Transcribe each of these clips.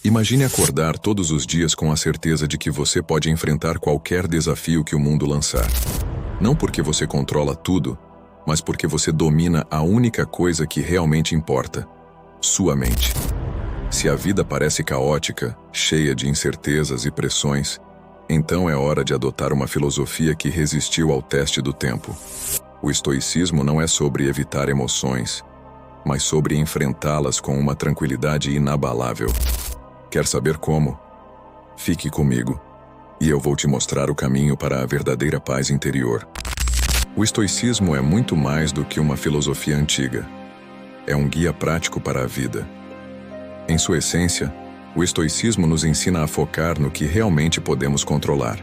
Imagine acordar todos os dias com a certeza de que você pode enfrentar qualquer desafio que o mundo lançar. Não porque você controla tudo, mas porque você domina a única coisa que realmente importa: sua mente. Se a vida parece caótica, cheia de incertezas e pressões, então é hora de adotar uma filosofia que resistiu ao teste do tempo. O estoicismo não é sobre evitar emoções, mas sobre enfrentá-las com uma tranquilidade inabalável. Quer saber como? Fique comigo, e eu vou te mostrar o caminho para a verdadeira paz interior. O estoicismo é muito mais do que uma filosofia antiga. É um guia prático para a vida. Em sua essência, o estoicismo nos ensina a focar no que realmente podemos controlar: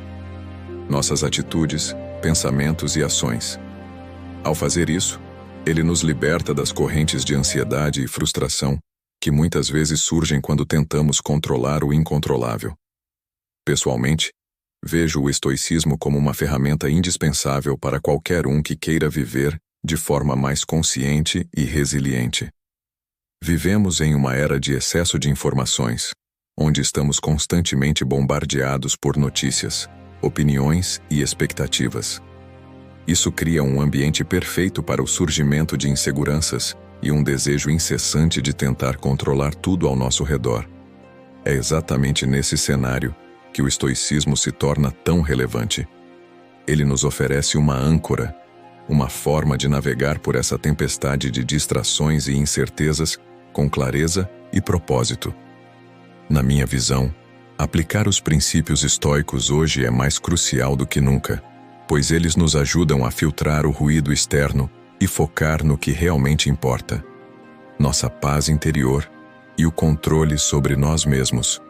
nossas atitudes, pensamentos e ações. Ao fazer isso, ele nos liberta das correntes de ansiedade e frustração que muitas vezes surgem quando tentamos controlar o incontrolável. Pessoalmente, vejo o estoicismo como uma ferramenta indispensável para qualquer um que queira viver de forma mais consciente e resiliente. Vivemos em uma era de excesso de informações, onde estamos constantemente bombardeados por notícias, opiniões e expectativas. Isso cria um ambiente perfeito para o surgimento de inseguranças e um desejo incessante de tentar controlar tudo ao nosso redor. É exatamente nesse cenário que o estoicismo se torna tão relevante. Ele nos oferece uma âncora, uma forma de navegar por essa tempestade de distrações e incertezas com clareza e propósito. Na minha visão, aplicar os princípios estoicos hoje é mais crucial do que nunca, pois eles nos ajudam a filtrar o ruído externo e focar no que realmente importa: nossa paz interior e o controle sobre nós mesmos.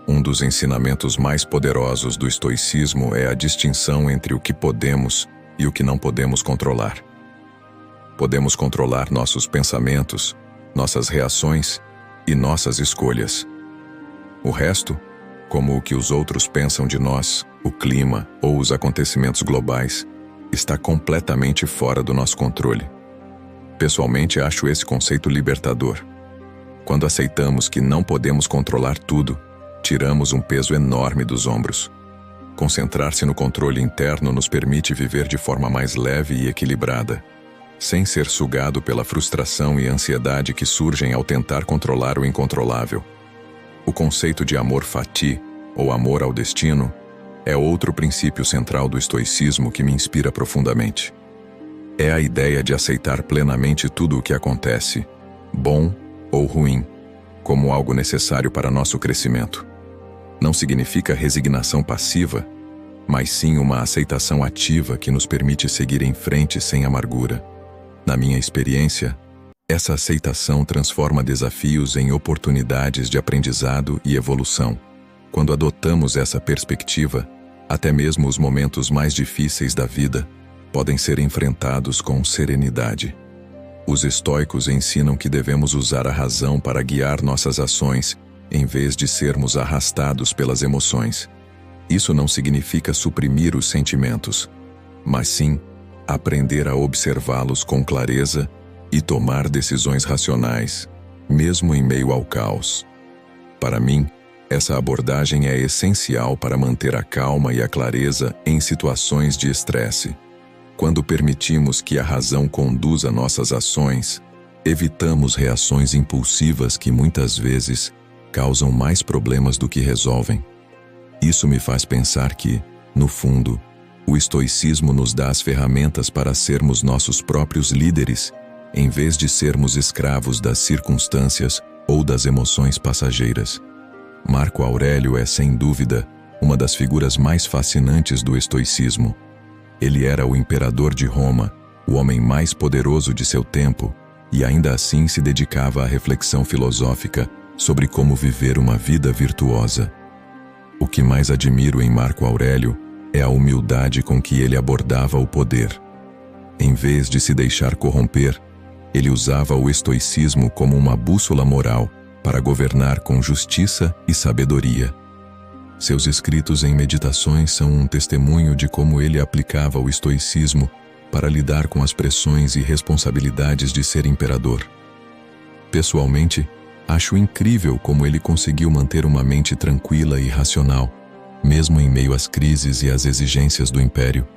Um dos ensinamentos mais poderosos do estoicismo é a distinção entre o que podemos e o que não podemos controlar. Podemos controlar nossos pensamentos, nossas reações e nossas escolhas. O resto, como o que os outros pensam de nós, o clima ou os acontecimentos globais, está completamente fora do nosso controle. Pessoalmente, acho esse conceito libertador. Quando aceitamos que não podemos controlar tudo, tiramos um peso enorme dos ombros. Concentrar-se no controle interno nos permite viver de forma mais leve e equilibrada, sem ser sugado pela frustração e ansiedade que surgem ao tentar controlar o incontrolável. O conceito de amor fati, ou amor ao destino, é outro princípio central do estoicismo que me inspira profundamente. É a ideia de aceitar plenamente tudo o que acontece, bom ou ruim, como algo necessário para nosso crescimento. Não significa resignação passiva, mas sim uma aceitação ativa que nos permite seguir em frente sem amargura. Na minha experiência, essa aceitação transforma desafios em oportunidades de aprendizado e evolução. Quando adotamos essa perspectiva, até mesmo os momentos mais difíceis da vida podem ser enfrentados com serenidade. Os estoicos ensinam que devemos usar a razão para guiar nossas ações, em vez de sermos arrastados pelas emoções. Isso não significa suprimir os sentimentos, mas sim aprender a observá-los com clareza e tomar decisões racionais, mesmo em meio ao caos. Para mim, essa abordagem é essencial para manter a calma e a clareza em situações de estresse. Quando permitimos que a razão conduza nossas ações, evitamos reações impulsivas que muitas vezes causam mais problemas do que resolvem. Isso me faz pensar que, no fundo, o estoicismo nos dá as ferramentas para sermos nossos próprios líderes, em vez de sermos escravos das circunstâncias ou das emoções passageiras. Marco Aurélio é, sem dúvida, uma das figuras mais fascinantes do estoicismo. Ele era o imperador de Roma, o homem mais poderoso de seu tempo, e ainda assim se dedicava à reflexão filosófica sobre como viver uma vida virtuosa. O que mais admiro em Marco Aurélio é a humildade com que ele abordava o poder. Em vez de se deixar corromper, ele usava o estoicismo como uma bússola moral para governar com justiça e sabedoria. Seus escritos em Meditações são um testemunho de como ele aplicava o estoicismo para lidar com as pressões e responsabilidades de ser imperador. Pessoalmente, Acho incrível como ele conseguiu manter uma mente tranquila e racional, mesmo em meio às crises e às exigências do império.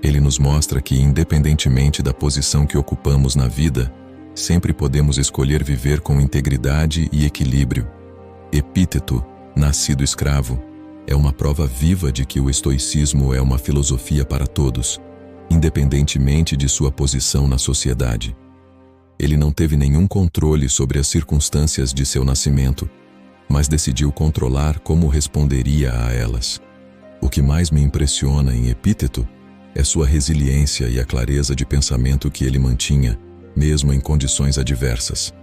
Ele nos mostra que, independentemente da posição que ocupamos na vida, sempre podemos escolher viver com integridade e equilíbrio. Epíteto, nascido escravo, é uma prova viva de que o estoicismo é uma filosofia para todos, independentemente de sua posição na sociedade. Ele não teve nenhum controle sobre as circunstâncias de seu nascimento, mas decidiu controlar como responderia a elas. O que mais me impressiona em Epíteto é sua resiliência e a clareza de pensamento que ele mantinha, mesmo em condições adversas.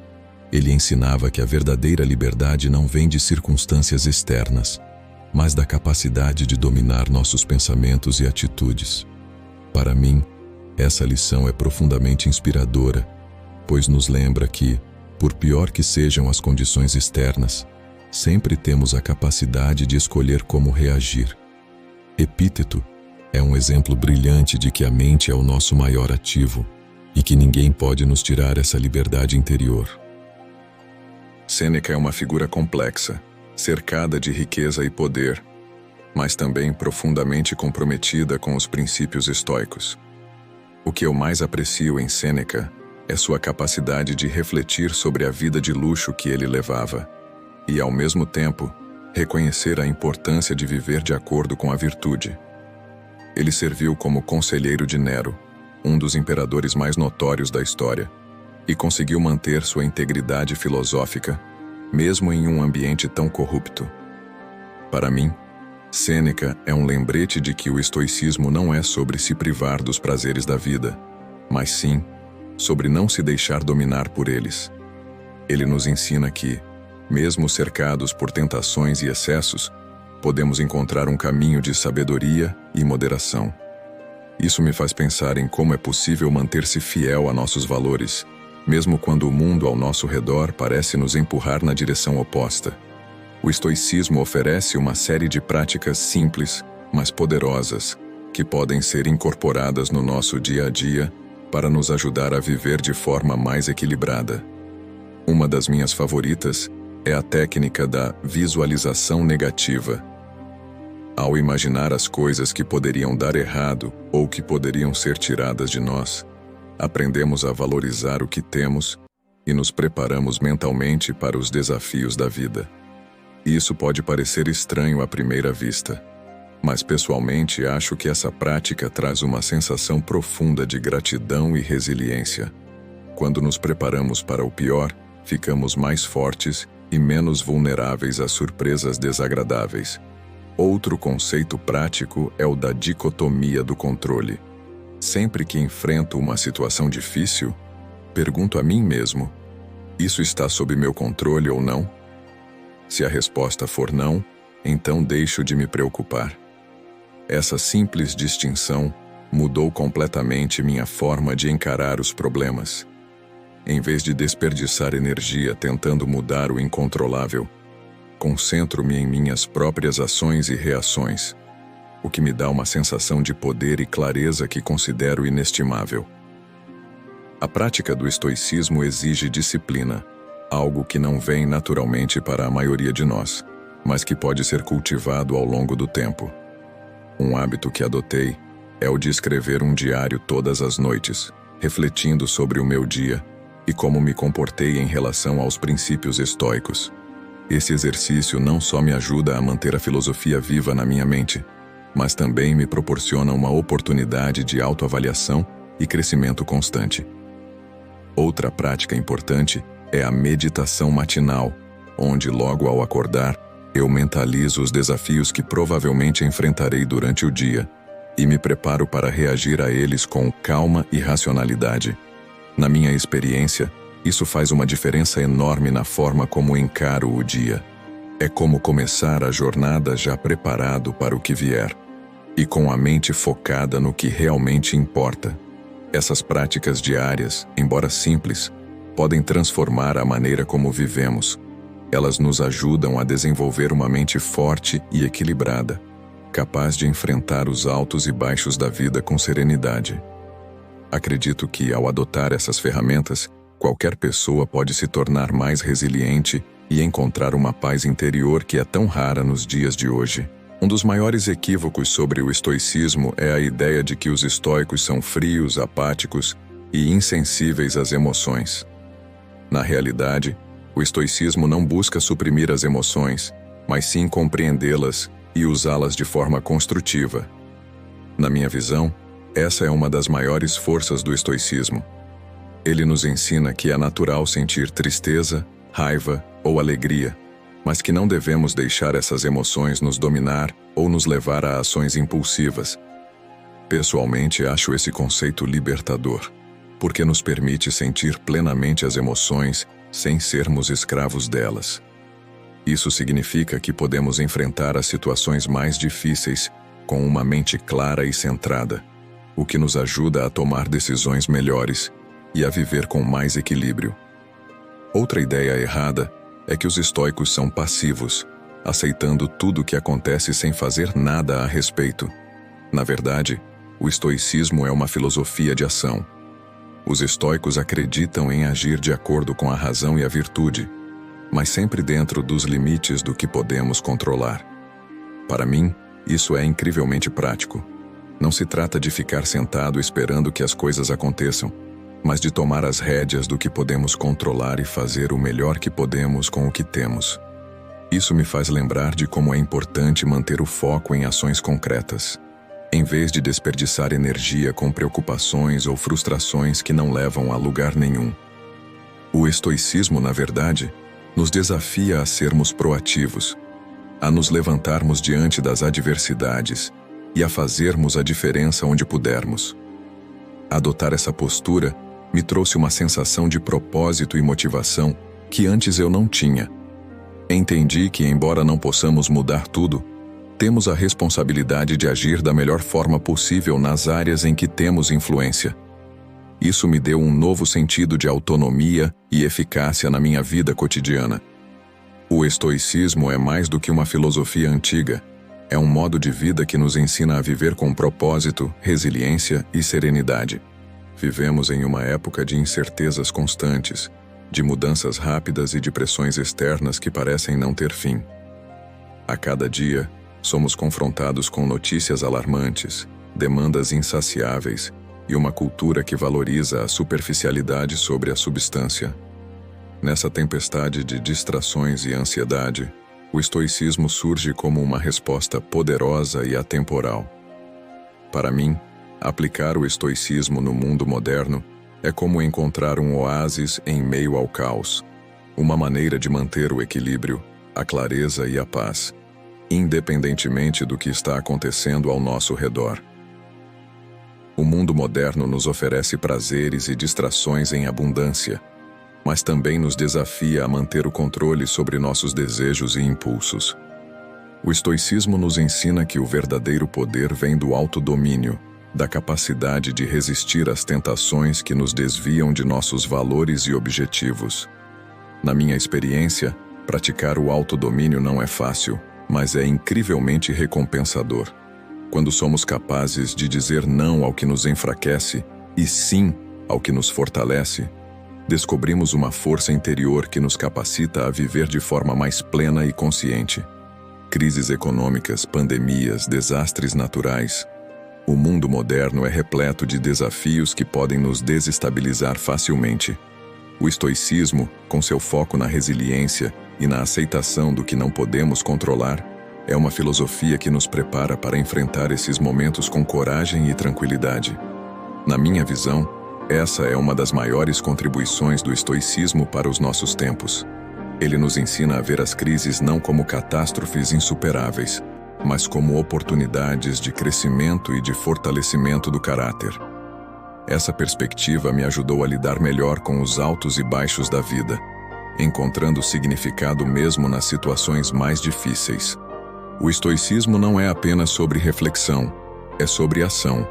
Ele ensinava que a verdadeira liberdade não vem de circunstâncias externas, mas da capacidade de dominar nossos pensamentos e atitudes. Para mim, essa lição é profundamente inspiradora, pois nos lembra que, por pior que sejam as condições externas, sempre temos a capacidade de escolher como reagir. Epíteto é um exemplo brilhante de que a mente é o nosso maior ativo e que ninguém pode nos tirar essa liberdade interior. Sêneca é uma figura complexa, cercada de riqueza e poder, mas também profundamente comprometida com os princípios estoicos. O que eu mais aprecio em Sêneca é sua capacidade de refletir sobre a vida de luxo que ele levava e, ao mesmo tempo, reconhecer a importância de viver de acordo com a virtude. Ele serviu como conselheiro de Nero, um dos imperadores mais notórios da história, e conseguiu manter sua integridade filosófica, mesmo em um ambiente tão corrupto. Para mim, Sêneca é um lembrete de que o estoicismo não é sobre se privar dos prazeres da vida, mas sim sobre não se deixar dominar por eles. Ele nos ensina que, mesmo cercados por tentações e excessos, podemos encontrar um caminho de sabedoria e moderação. Isso me faz pensar em como é possível manter-se fiel a nossos valores, mesmo quando o mundo ao nosso redor parece nos empurrar na direção oposta. O estoicismo oferece uma série de práticas simples, mas poderosas, que podem ser incorporadas no nosso dia a dia para nos ajudar a viver de forma mais equilibrada. Uma das minhas favoritas é a técnica da visualização negativa. Ao imaginar as coisas que poderiam dar errado ou que poderiam ser tiradas de nós, aprendemos a valorizar o que temos e nos preparamos mentalmente para os desafios da vida. Isso pode parecer estranho à primeira vista, mas pessoalmente acho que essa prática traz uma sensação profunda de gratidão e resiliência. Quando nos preparamos para o pior, ficamos mais fortes e menos vulneráveis a surpresas desagradáveis. Outro conceito prático é o da dicotomia do controle. Sempre que enfrento uma situação difícil, pergunto a mim mesmo: isso está sob meu controle ou não? Se a resposta for não, então deixo de me preocupar. Essa simples distinção mudou completamente minha forma de encarar os problemas. Em vez de desperdiçar energia tentando mudar o incontrolável, concentro-me em minhas próprias ações e reações, o que me dá uma sensação de poder e clareza que considero inestimável. A prática do estoicismo exige disciplina, algo que não vem naturalmente para a maioria de nós, mas que pode ser cultivado ao longo do tempo. Um hábito que adotei é o de escrever um diário todas as noites, refletindo sobre o meu dia e como me comportei em relação aos princípios estoicos. Esse exercício não só me ajuda a manter a filosofia viva na minha mente, mas também me proporciona uma oportunidade de autoavaliação e crescimento constante. Outra prática importante é a meditação matinal, onde logo ao acordar, eu mentalizo os desafios que provavelmente enfrentarei durante o dia e me preparo para reagir a eles com calma e racionalidade. Na minha experiência, isso faz uma diferença enorme na forma como encaro o dia. É como começar a jornada já preparado para o que vier, e com a mente focada no que realmente importa. Essas práticas diárias, embora simples, podem transformar a maneira como vivemos. Elas nos ajudam a desenvolver uma mente forte e equilibrada, capaz de enfrentar os altos e baixos da vida com serenidade. Acredito que, ao adotar essas ferramentas, qualquer pessoa pode se tornar mais resiliente e encontrar uma paz interior que é tão rara nos dias de hoje. Um dos maiores equívocos sobre o estoicismo é a ideia de que os estoicos são frios, apáticos e insensíveis às emoções. Na realidade, o estoicismo não busca suprimir as emoções, mas sim compreendê-las e usá-las de forma construtiva. Na minha visão, essa é uma das maiores forças do estoicismo. Ele nos ensina que é natural sentir tristeza, raiva ou alegria, mas que não devemos deixar essas emoções nos dominar ou nos levar a ações impulsivas. Pessoalmente, acho esse conceito libertador, porque nos permite sentir plenamente as emoções sem sermos escravos delas. Isso significa que podemos enfrentar as situações mais difíceis com uma mente clara e centrada, o que nos ajuda a tomar decisões melhores e a viver com mais equilíbrio. Outra ideia errada é que os estoicos são passivos, aceitando tudo o que acontece sem fazer nada a respeito. Na verdade, o estoicismo é uma filosofia de ação. Os estoicos acreditam em agir de acordo com a razão e a virtude, mas sempre dentro dos limites do que podemos controlar. Para mim, isso é incrivelmente prático. Não se trata de ficar sentado esperando que as coisas aconteçam, mas de tomar as rédeas do que podemos controlar e fazer o melhor que podemos com o que temos. Isso me faz lembrar de como é importante manter o foco em ações concretas, em vez de desperdiçar energia com preocupações ou frustrações que não levam a lugar nenhum. O estoicismo, na verdade, nos desafia a sermos proativos, a nos levantarmos diante das adversidades e a fazermos a diferença onde pudermos. Adotar essa postura me trouxe uma sensação de propósito e motivação que antes eu não tinha. Entendi que, embora não possamos mudar tudo, temos a responsabilidade de agir da melhor forma possível nas áreas em que temos influência. Isso me deu um novo sentido de autonomia e eficácia na minha vida cotidiana. O estoicismo é mais do que uma filosofia antiga. É um modo de vida que nos ensina a viver com propósito, resiliência e serenidade. Vivemos em uma época de incertezas constantes, de mudanças rápidas e de pressões externas que parecem não ter fim. A cada dia, somos confrontados com notícias alarmantes, demandas insaciáveis e uma cultura que valoriza a superficialidade sobre a substância. Nessa tempestade de distrações e ansiedade, o estoicismo surge como uma resposta poderosa e atemporal. Para mim, aplicar o estoicismo no mundo moderno é como encontrar um oásis em meio ao caos, uma maneira de manter o equilíbrio, a clareza e a paz, independentemente do que está acontecendo ao nosso redor. O mundo moderno nos oferece prazeres e distrações em abundância, mas também nos desafia a manter o controle sobre nossos desejos e impulsos. O estoicismo nos ensina que o verdadeiro poder vem do autodomínio, da capacidade de resistir às tentações que nos desviam de nossos valores e objetivos. Na minha experiência, praticar o autodomínio não é fácil, mas é incrivelmente recompensador. Quando somos capazes de dizer não ao que nos enfraquece e sim ao que nos fortalece, descobrimos uma força interior que nos capacita a viver de forma mais plena e consciente. Crises econômicas, pandemias, desastres naturais. O mundo moderno é repleto de desafios que podem nos desestabilizar facilmente. O estoicismo, com seu foco na resiliência e na aceitação do que não podemos controlar, é uma filosofia que nos prepara para enfrentar esses momentos com coragem e tranquilidade. Na minha visão, essa é uma das maiores contribuições do estoicismo para os nossos tempos. Ele nos ensina a ver as crises não como catástrofes insuperáveis, mas como oportunidades de crescimento e de fortalecimento do caráter. Essa perspectiva me ajudou a lidar melhor com os altos e baixos da vida, encontrando significado mesmo nas situações mais difíceis. O estoicismo não é apenas sobre reflexão, é sobre ação.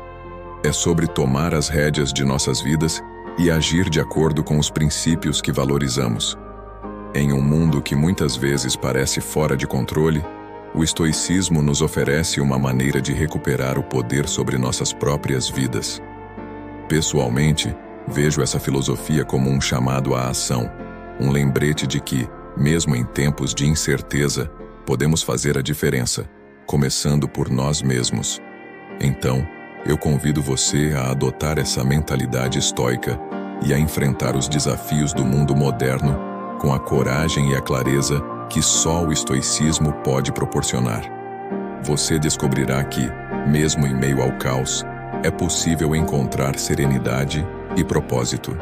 É sobre tomar as rédeas de nossas vidas e agir de acordo com os princípios que valorizamos. Em um mundo que muitas vezes parece fora de controle, o estoicismo nos oferece uma maneira de recuperar o poder sobre nossas próprias vidas. Pessoalmente, Vejo essa filosofia como um chamado à ação, um lembrete de que, mesmo em tempos de incerteza, podemos fazer a diferença, começando por nós mesmos. Então, eu convido você a adotar essa mentalidade estoica e a enfrentar os desafios do mundo moderno com a coragem e a clareza que só o estoicismo pode proporcionar. Você descobrirá que, mesmo em meio ao caos, é possível encontrar serenidade e propósito.